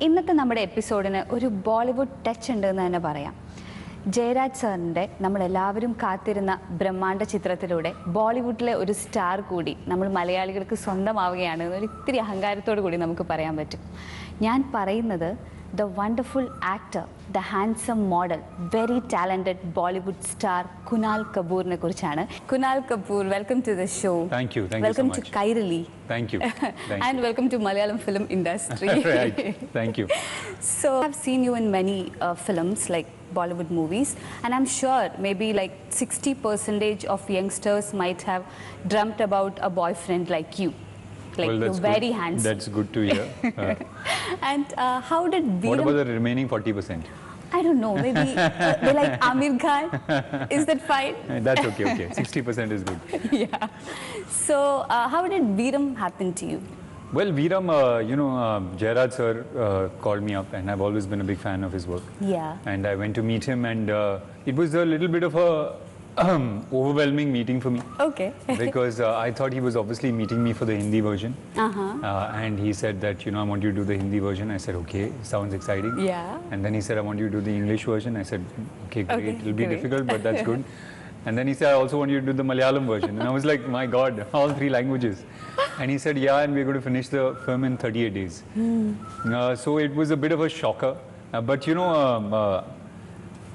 ഇന്നത്തെ നമ്മുടെ എപ്പിസോഡിന് ഒരു ബോളിവുഡ് ടച്ച് ഉണ്ടെന്ന് തന്നെ പറയാം. ജയരാജ് സാറിൻ്റെ നമ്മളെല്ലാവരും കാത്തിരുന്ന ബ്രഹ്മാണ്ഡ ചിത്രത്തിലൂടെ ബോളിവുഡിലെ ഒരു സ്റ്റാർ കൂടി നമ്മൾ മലയാളികൾക്ക് സ്വന്തമാവുകയാണ് എന്നൊരു ഇത്തിരി അഹങ്കാരത്തോടു കൂടി നമുക്ക് പറയാൻ പറ്റും. ഞാൻ പറയുന്നത് the wonderful actor, the handsome model, very talented Bollywood star Kunal Kapoor ne kurichana. Kunal Kapoor, welcome to the show. Thank you so welcome much. to Kairali. Thank you. And welcome to Malayalam film industry. Right, thank you. So I've seen you in many films like Bollywood movies, and I'm sure maybe like 60% of youngsters might have dreamt about a boyfriend like you. Like well, you're very handsome. That's good to hear. And how did Veeram... What about the remaining 40%? I don't know. Maybe they like Amir Khan. Is that fine? That's okay. 60% is good. Yeah. So how did Veeram happen to you? Well, Veeram, Jayaraj sir called me up, and I've always been a big fan of his work. Yeah. And I went to meet him, and it was a little bit of a overwhelming meeting for me. Okay. Because I thought he was obviously meeting me for the Hindi version. And he said that, I want you to do the Hindi version. I said, okay, sounds exciting. Yeah. And then he said, I want you to do the English version. I said, okay, great. Okay, It'll be great. difficult, but that's good. And then he said, I also want you to do the Malayalam version. And I was like, my God, all 3 languages. And he said, yeah, and we're going to finish the film in 38 days. So it was a bit of a shocker. But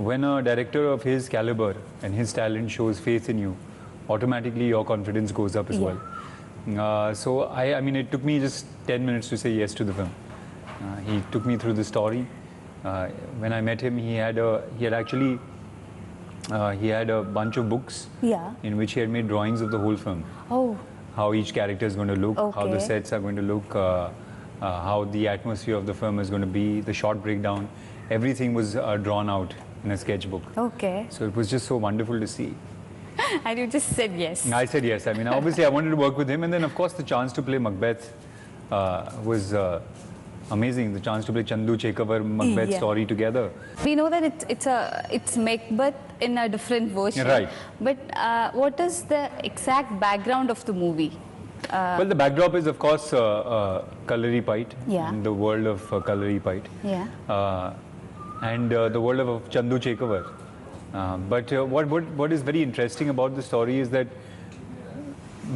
when a director of his caliber and his talent shows faith in you, automatically your confidence goes up as well. So I mean, it took me just 10 minutes to say yes to the film. He took me through the story. When I met him, he had a bunch of books in which he had made drawings of the whole film. Oh. How each character is going to look, how the sets are going to look, how the atmosphere of the film is going to be, the shot breakdown. Everything was drawn out in a sketchbook. Okay. So it was just so wonderful to see. And you just said yes. I said yes. I mean, obviously I wanted to work with him, and then of course the chance to play Macbeth was amazing. The chance to play Chandu Macbeth story together. We know that it's Macbeth in a different version. Right. But what is the exact background of the movie? Well, the backdrop is of course Kalaaripayattu, Yeah. the world of Kalaaripayattu. Yeah. And the world of Chandu Chekavar. But what is very interesting about the story is that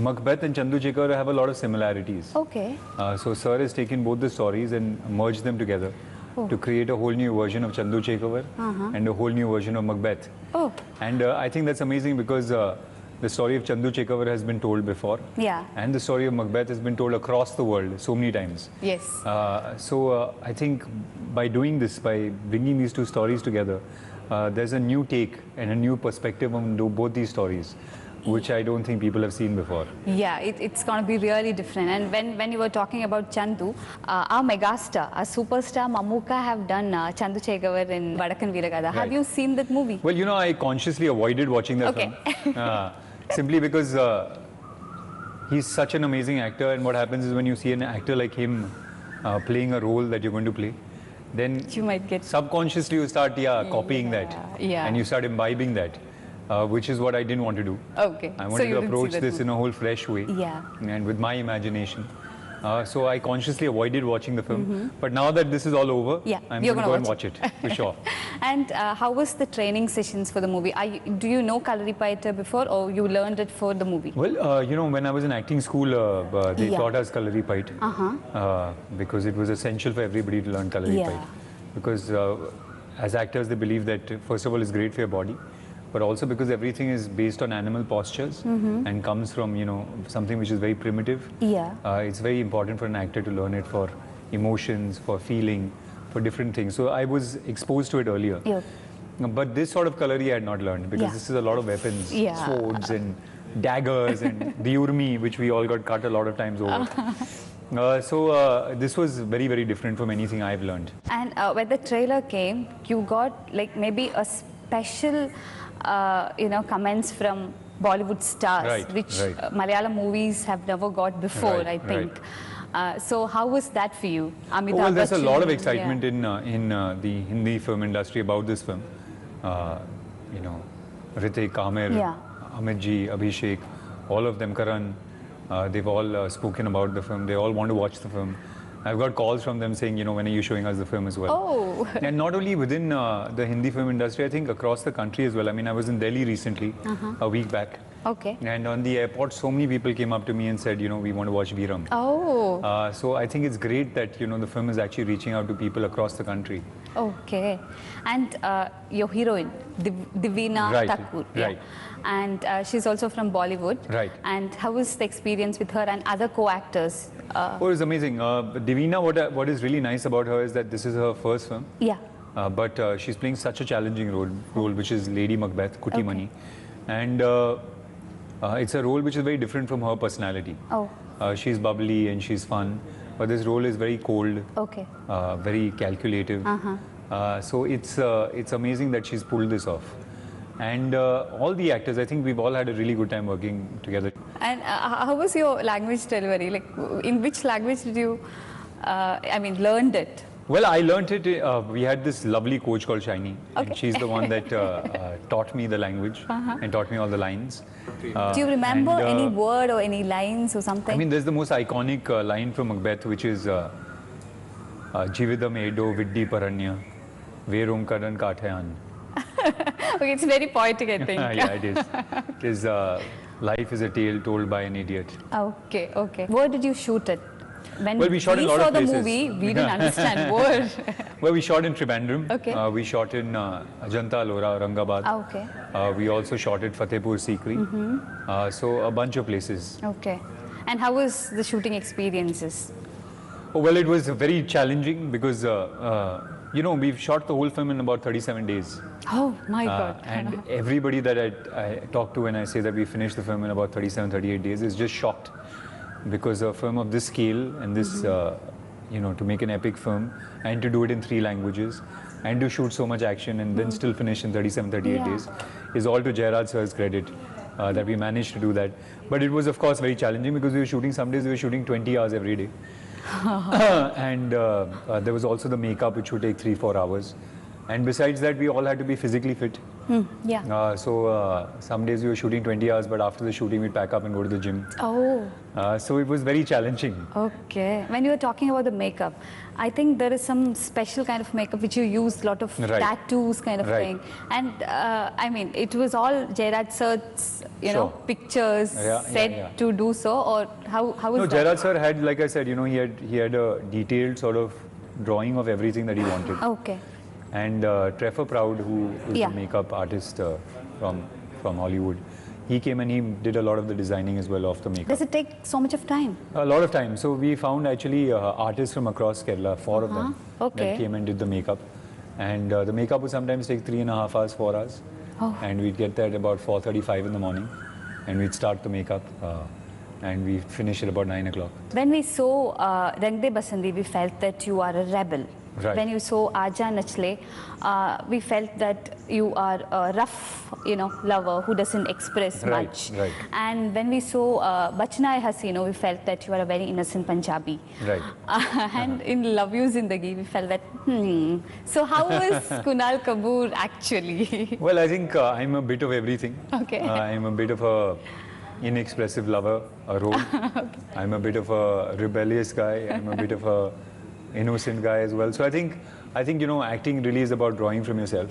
Macbeth and Chandu Chekavar have a lot of similarities. Okay. So Sir has taken both the stories and merged them together to create a whole new version of Chandu Chekavar and a whole new version of Macbeth. Oh. And I think that's amazing because the story of Chandu Chekavar has been told before. Yeah. And the story of Macbeth has been told across the world so many times. Yes. So I think by doing this, by bringing these 2 stories together, there's a new take and a new perspective on both these stories, which I don't think people have seen before. Yeah, it's going to be really different. And when you were talking about Chandu, our megastar, our superstar Mammootka have done Chandu Chekavar in Vadakkan Veeragatha. Have you seen that movie? Well, I consciously avoided watching that film. Simply because he's such an amazing actor, and what happens is when you see an actor like him playing a role that you're going to play, then You might get... subconsciously you start copying that, and you start imbibing that, which is what I didn't want to do. Okay. I wanted to approach this in a whole fresh way, and with my imagination. So I consciously avoided watching the film. But now that this is all over, I'm going to go and watch it for sure. And how was the training sessions for the movie? Do you know Kalaaripayattu before, or you learned it for the movie? Well, when I was in acting school, they taught us Kalaaripayattu because it was essential for everybody to learn Kalaaripayattu. Because as actors, they believe that first of all, it's great for your body, but also because everything is based on animal postures and comes from, something which is very primitive. It's very important for an actor to learn it for emotions, for feeling, for different things. So I was exposed to it earlier. But this sort of Kalari I had not learned because this is a lot of weapons, swords and daggers and the urmi, which we all got cut a lot of times over. So this was very, very different from anything I've learned. And when the trailer came, you got like maybe a special comments from Bollywood stars, which Malayalam movies have never got before, I think. So how was that for you? Well, there's a lot of excitement in the Hindi film industry about this film. Ritik, Amir, Amit ji, Abhishek, all of them, Karan, they've all spoken about the film. They all want to watch the film. I've got calls from them saying, when are you showing us the film as well? Oh. And not only within the Hindi film industry, I think across the country as well. I mean, I was in Delhi recently, a week back. Okay. And on the airport, so many people came up to me and said, we want to watch Veeram. Oh. So I think it's great that, the film is actually reaching out to people across the country. Okay. And your heroine, Davina Right, Thakur. right. And she's also from Bollywood. Right. And how was the experience with her and other co-actors? Oh, it was amazing. Davina, what is really nice about her is that this is her first film. Yeah. But she's playing such a challenging role, which is Lady Macbeth, Kuti Mani. And it's a role which is very different from her personality. Oh. She's bubbly and she's fun, but this role is very cold, Okay. very calculative. So it's amazing that she's pulled this off. And all the actors, I think we've all had a really good time working together. And how was your language delivery? Like, in which language did you, learned it? Well, I learnt it. We had this lovely coach called Shiny, Okay. and she's the one that taught me the language and taught me all the lines. Do you remember any word or any lines or something? I mean, there's the most iconic line from Macbeth, which is Jividam Edo Viddi Paranya Veeram Karan Kathayan. Okay, it's very poetic, I think. Yeah, it is. It is life is a tale told by an idiot. Okay, okay. Where did you shoot it? When Well, we shot in a lot saw of the places. movie, we didn't understand where. Well, we shot in Trivandrum. Okay. We shot in Ajanta, Ellora, Aurangabad. Okay. We also shot at Fatehpur Sikri. So a bunch of places. Okay. And how was the shooting experiences? Oh, well, it was very challenging because, we've shot the whole film in about 37 days. Oh my God. And everybody that I talk to when I say that we finished the film in about 37, 38 days is just shocked. Because a film of this scale and this, to make an epic film and to do it in 3 languages and to shoot so much action and then still finish in 37, 38 days is all to Jairaj sir's credit that we managed to do that. But it was, of course, very challenging because we were shooting, some days we were shooting 20 hours every day. And there was also the makeup, which would take 3-4 hours. And besides that, we all had to be physically fit. Yeah. So some days we were shooting 20 hours, but after the shooting, we'd pack up and go to the gym. Oh. So it was very challenging. Okay. When you were talking about the makeup, I think there is some special kind of makeup which you use, lot of Right. tattoos kind of Right. thing. And it was all Jairaj sir's, Sure. pictures set to do so, or how was No, that? Jairaj sir had, like I said, he had a detailed sort of drawing of everything that he wanted. Okay. And Trevor Proud, who is Yeah. the makeup artist from Hollywood, he came and he did a lot of the designing as well of the makeup. Does it take so much of time? A lot of time. So we found actually artists from across Kerala, 4 of them, Okay. that came and did the makeup. And the makeup would sometimes take 3.5 hours, 4 hours. Oh. And we'd get there at about 4:35 in the morning. And we'd start the makeup. And we finish at about 9 o'clock. When we saw Rang De Basandi, we felt that you are a rebel. Right. When you saw Aja Nachle, we felt that you are a rough, lover who doesn't express Right, much. right. And when we saw Bachna Hai Hasino, we felt that you are a very innocent Punjabi. Right. And in Love You Zindagi, we felt that, So how was Kunal Kapoor actually? Well, I think I'm a bit of everything. Okay. I'm a bit of a inexpressive lover, a role. Okay. I'm a bit of a rebellious guy. I'm a bit of a innocent guy as well. So I think acting really is about drawing from yourself.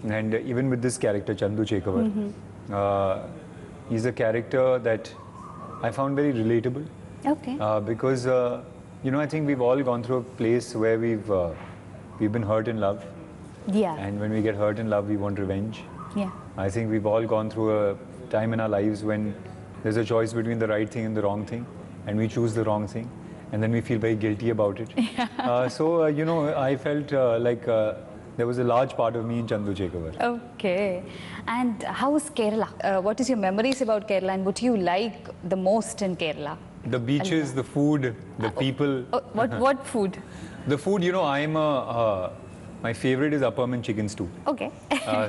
And even with this character, Chandu Chekavar, he's a character that I found very relatable. Okay. Because I think we've all gone through a place where we've been hurt in love. Yeah. And when we get hurt in love, we want revenge. Yeah. I think we've all gone through a time in our lives when there's a choice between the right thing and the wrong thing, and we choose the wrong thing, and then we feel very guilty about it. I felt like there was a large part of me in Chandu Chekavar. Okay. And how is Kerala? What is your memories about Kerala, and what do you like the most in Kerala? The beaches, the food, the people. What food? The food, my favorite is appam and chicken stew. Okay.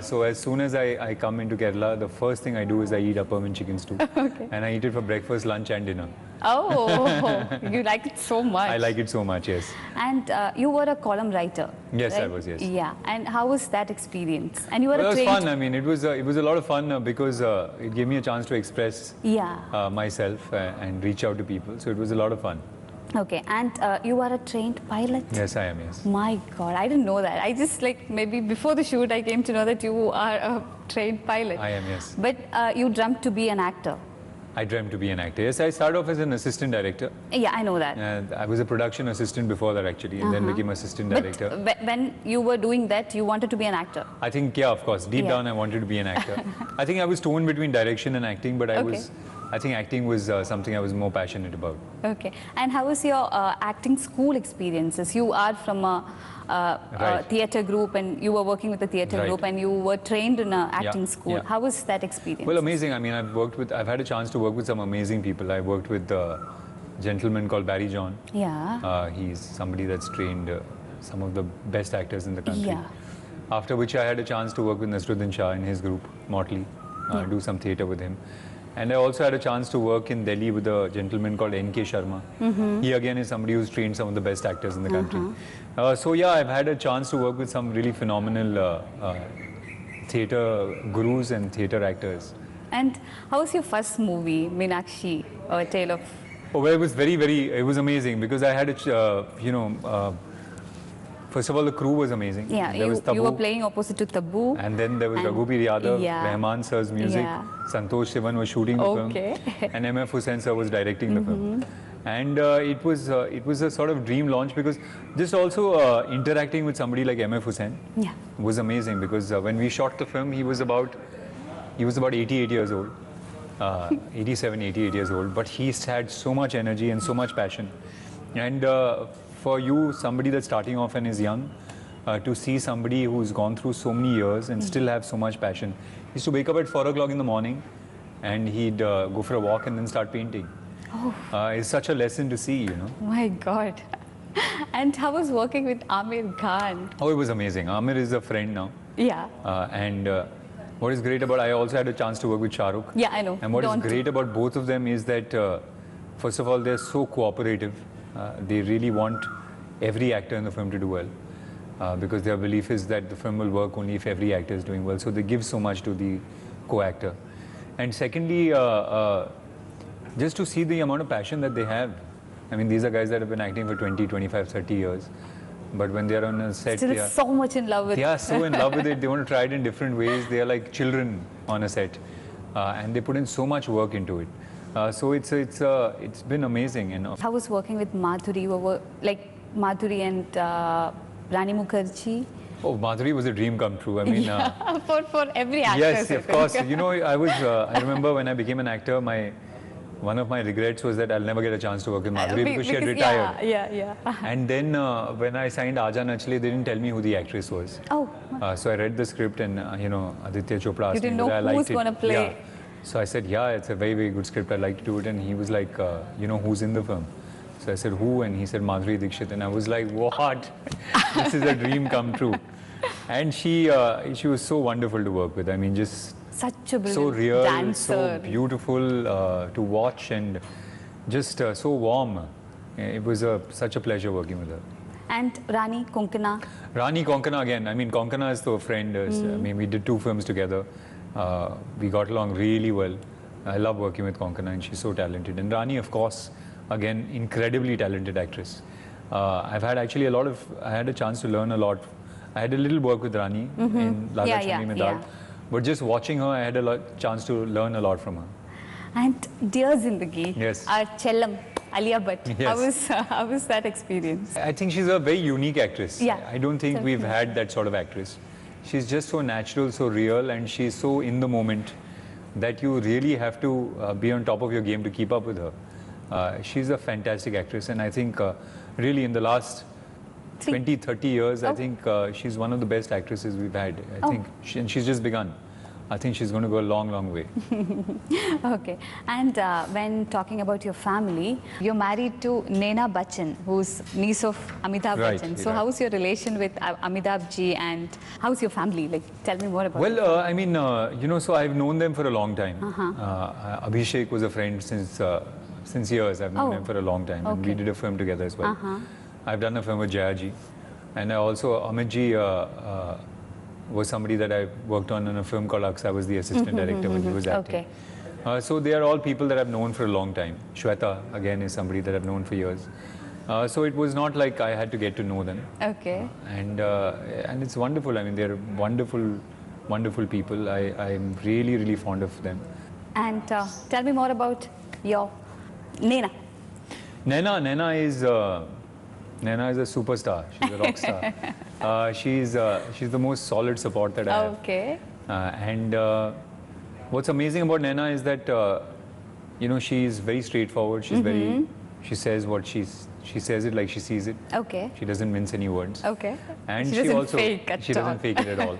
So as soon as I come into Kerala, the first thing I do is I eat appam and chicken stew. Okay. And I eat it for breakfast, lunch and dinner. Oh, you like it so much. I like it so much, yes. And you were a column writer. Yes, right? I was, yes. Yeah. And how was that experience? And you were Well, a it was trained... fun. I mean, it was a lot of fun because it gave me a chance to express Yeah. myself and reach out to people. So it was a lot of fun. Okay, and you are a trained pilot? Yes, I am, yes. My God, I didn't know that. I just like maybe before the shoot I came to know that you are a trained pilot. I am, yes. But you dreamt to be an actor. I dreamt to be an actor. Yes, I started off as an assistant director. Yeah, I know that. I was a production assistant before that actually, and then became assistant director. But when you were doing that, you wanted to be an actor? I think, yeah, of course. Deep down, I wanted to be an actor. I think I was torn between direction and acting, but I think acting was something I was more passionate about. Okay. And how was your acting school experiences? You are from a theatre group, and you were working with a theatre group, and you were trained in an acting school. Yeah. How was that experience? Well, amazing. I mean, I've had a chance to work with some amazing people. I worked with a gentleman called Barry John. Yeah. He's somebody that's trained some of the best actors in the country. Yeah. After which I had a chance to work with Shah in his group, Motley, do some theatre with him. And I also had a chance to work in Delhi with a gentleman called N.K. Sharma. He again is somebody who's trained some of the best actors in the country. So yeah, I've had a chance to work with some really phenomenal theatre gurus and theatre actors. And how was your first movie, Meenakshi, or A Tale of... Oh, well, it was it was amazing because I had first of all, the crew was amazing. Yeah, you were playing opposite to Tabu. And then there was Raghuveer Yadav, Rahman sir's music, Santosh Sivan was shooting the film, and M.F. Hussain sir was directing the film. And it was a sort of dream launch because just also interacting with somebody like M.F. Hussain was amazing because when we shot the film, he was about 88 years old, 87, 88 years old, but he had so much energy and so much passion. And for you, somebody that's starting off and is young, to see somebody who's gone through so many years and still have so much passion. He used to wake up at 4 o'clock in the morning and he'd go for a walk and then start painting. It's such a lesson to see, you know. My God. And how was working with Aamir Khan? Oh, it was amazing. Aamir is a friend now. Yeah. And what is great about, I also had a chance to work with Shah Rukh. Yeah, I know. And what is great about both of them is that, first of all, they're so cooperative. They really want every actor in the film to do well because their belief is that the film will work only if every actor is doing well. So they give so much to the co-actor. And secondly, just to see the amount of passion that they have. I mean, these are guys that have been acting for 20, 25, 30 years. But when they're on a set, still so much in love with it. They are so in love with it. They want to try it in different ways. They are like children on a set. And they put in so much work into it. So it's been amazing. You know. How was working with Madhuri? Like Madhuri and Rani Mukherjee? Oh, Madhuri was a dream come true. I mean, for every actor. Yes, of course. You know, I remember when I became an actor, one of my regrets was that I'll never get a chance to work with Madhuri because she had retired. Yeah. And then when I signed Aaja Nachle, they didn't tell me who the actress was. Oh. So I read the script and, you know, Aditya Chopra asked me whether I liked it. You didn't know who's going to play. Yeah. So I said, yeah, it's a very, very good script. I'd like to do it. And he was like, you know, who's in the film? So I said, who? And he said, Madhuri Dixit. And I was like, what? This is a dream come true. And she was so wonderful to work with. I mean, just such a brilliant so real, dancer. So beautiful to watch and just so warm. It was such a pleasure working with her. And Rani Konkana? Rani Konkana again. I mean, Konkana is the friend. I mean, we did 2 films together. We got along really well. I love working with Konkana and she's so talented. And Rani, of course, again, incredibly talented actress. I've had actually I had a chance to learn a lot. I had a little work with Rani in Lala Chami Medal. But just watching her, I had a chance to learn a lot from her. And Dear Zindagi, yes. Our Chellam, Alia Bhatt. Yes. How was that experience? I think she's a very unique actress. Yeah. I don't think we've had that sort of actress. She's just so natural, so real, and she's so in the moment that you really have to be on top of your game to keep up with her. She's a fantastic actress, and I think really in the last 20, 30 years, I think she's one of the best actresses we've had. I think, and she's just begun. I think she's going to go a long, long way. Okay. And when talking about your family, you're married to Naina Bachchan, who's niece of Amitabh Bachchan. So how's your relation with Amitabh ji and how's your family? Like, tell me more about it. Well, I mean, you know, so I've known them for a long time. Abhishek was a friend since years. I've known him for a long time. And we did a film together as well. I've done a film with Jaya ji. And I also, Amit ji was somebody that I worked on in a film called Aks. I was the assistant director when he was acting. So they are all people that I've known for a long time. Shweta, again, is somebody that I've known for years. So it was not like I had to get to know them. Okay. And it's wonderful. I mean, they're wonderful, wonderful people. I'm really, really fond of them. And tell me more about your Nena. Nena is a superstar. She's a rock star. She's the most solid support that I have. Okay. And what's amazing about Nena is that she's very straightforward. She's she says what she says it like she sees it. Okay. She doesn't mince any words. Okay. And she doesn't fake at she doesn't fake it at all.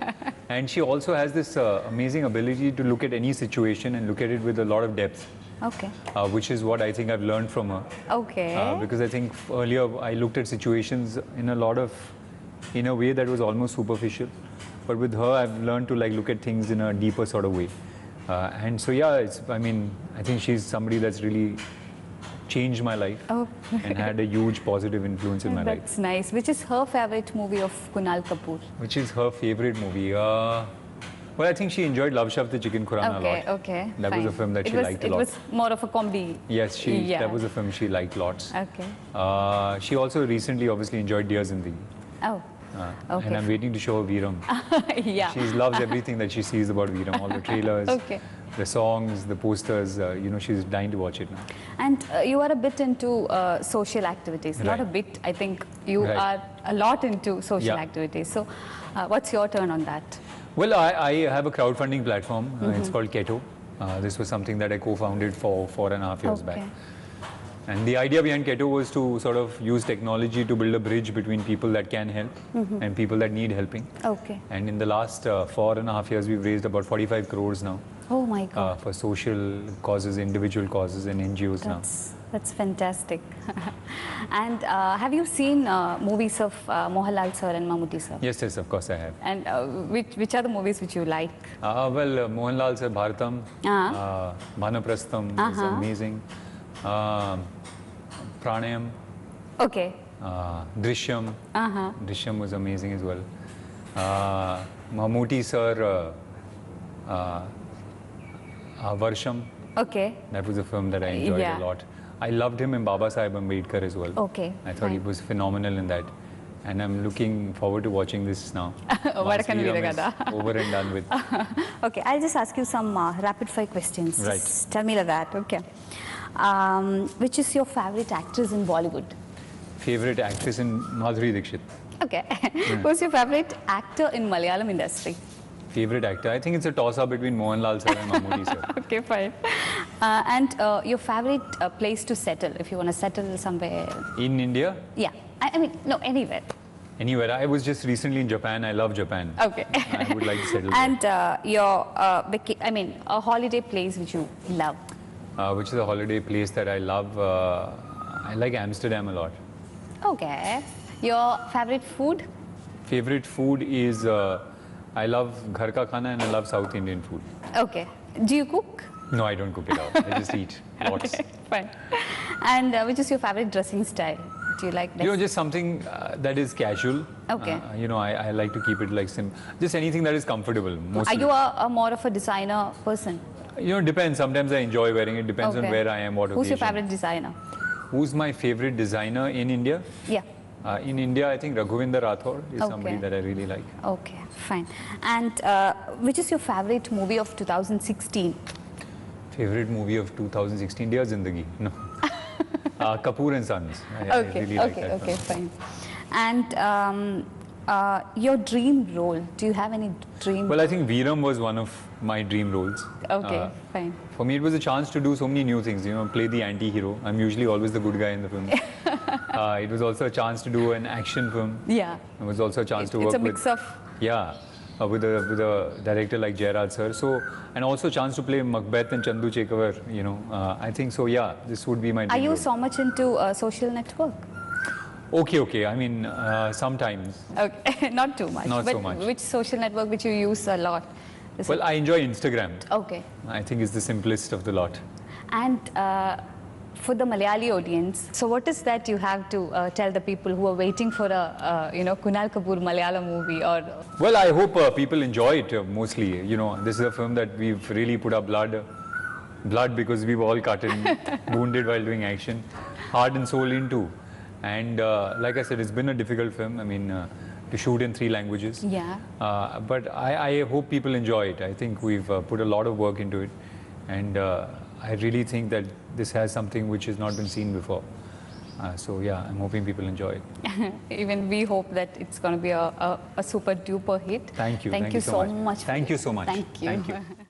And she also has this amazing ability to look at any situation and look at it with a lot of depth. Okay. Which is what I think I've learned from her. Okay. Because I think earlier I looked at situations in a way that was almost superficial. But with her, I've learned to look at things in a deeper sort of way. And so yeah, I think she's somebody that's really changed my life and had a huge positive influence in my life. That's nice. Which is her favorite movie of Kunal Kapoor? Which is her favorite movie? Well, I think she enjoyed Love Shaft the Chicken Khurana a lot. Okay. That was a film that she liked a lot. It was more of a comedy. Yes, that was a film she liked lots. Okay. She also recently obviously enjoyed Dear Zindagi. Oh. Okay. And I'm waiting to show her Veeram. Yeah. She loves everything that she sees about Veeram, all the trailers, the songs, the posters. She's dying to watch it now. And you are a bit into social activities. Not a bit, I think you are a lot into social activities. So what's your turn on that? Well, I have a crowdfunding platform. It's called Keto. This was something that I co-founded 4.5 years back. And the idea behind Keto was to sort of use technology to build a bridge between people that can help and people that need helping. Okay. And in the last 4.5 years, we've raised about 45 crores now. Oh my God. For social causes, individual causes and NGOs now. That's fantastic. And have you seen movies of Mohanlal sir and Mammootty sir? Yes, of course I have. And which are the movies which you like? Well, Mohanlal sir, Bharatam, Bhanaprastham is amazing. Pranayam. Okay. Drishyam. Drishyam was amazing as well. Mammootty sir, Varsham. Okay. That was a film that I enjoyed a lot. I loved him in Baba Saheb Ambedkar as well. Okay. I thought he was phenomenal in that. And I'm looking forward to watching this now. Over and done with. Okay, I'll just ask you some rapid fire questions. Right. Just tell me that. Okay. Which is your favorite actress in Bollywood? Favorite actress in Madhuri Dixit. Okay. Who's your favorite actor in Malayalam industry? Favorite actor? I think it's a toss-up between Mohanlal sir and Mammootty sir. Okay, fine. And your favorite place to settle, if you want to settle somewhere? In India? Yeah. I mean, no, anywhere. Anywhere. I was just recently in Japan. I love Japan. Okay. I would like to settle and your, a holiday place which you love? Which is a holiday place that I love? I like Amsterdam a lot. Okay. Your favorite food? Favorite food is, I love ghar ka khana and I love South Indian food. Okay. Do you cook? No, I don't cook it out. I just eat lots. Okay, fine. And which is your favorite dressing style? Do you like this? Just something that is casual. Okay. I like to keep it like simple. Just anything that is comfortable, mostly. Are you a more of a designer person? It depends. Sometimes I enjoy wearing it. Depends on where I am, what Who's occasion. your favorite designer? Who's my favorite designer in India? Yeah. In India, I think Raghuvinder Rathore is somebody that I really like. Okay, fine. And which is your favorite movie of 2016? Favorite movie of 2016? Dear Zindagi. No. Kapoor and Sons. I really like that film. Fine. And your dream role, do you have any dream? Well, I think Veeram was one of my dream roles. Okay, fine. For me, it was a chance to do so many new things, play the anti-hero. I'm usually always the good guy in the film. It was also a chance to do an action film. Yeah. It was also a chance to work with... It's a mix of... Yeah. With a director like Jairaj sir. So, and also a chance to play Macbeth and Chandu Chekavar, I think so, yeah, this would be my dream Are you role. so much into social network? Okay. I mean, sometimes. Okay, not too much. Not but so much. Which social network which you use a lot? Well, I enjoy Instagram. Okay. I think it's the simplest of the lot. And for the Malayali audience, so what is that you have to tell the people who are waiting for a, Kunal Kapoor Malayalam movie or... Well, I hope people enjoy it mostly. This is a film that we've really put our blood blood because we were all cut and wounded while doing action. Heart and soul in too. And like I said, it's been a difficult film. I mean, to shoot in 3 languages. Yeah. But I hope people enjoy it. I think we've put a lot of work into it. And I really think that this has something which has not been seen before. So yeah, I'm hoping people enjoy it. Even we hope that it's going to be a super duper hit. Thank you. Thank you so much. Thank you so much. Thank you. Thank you.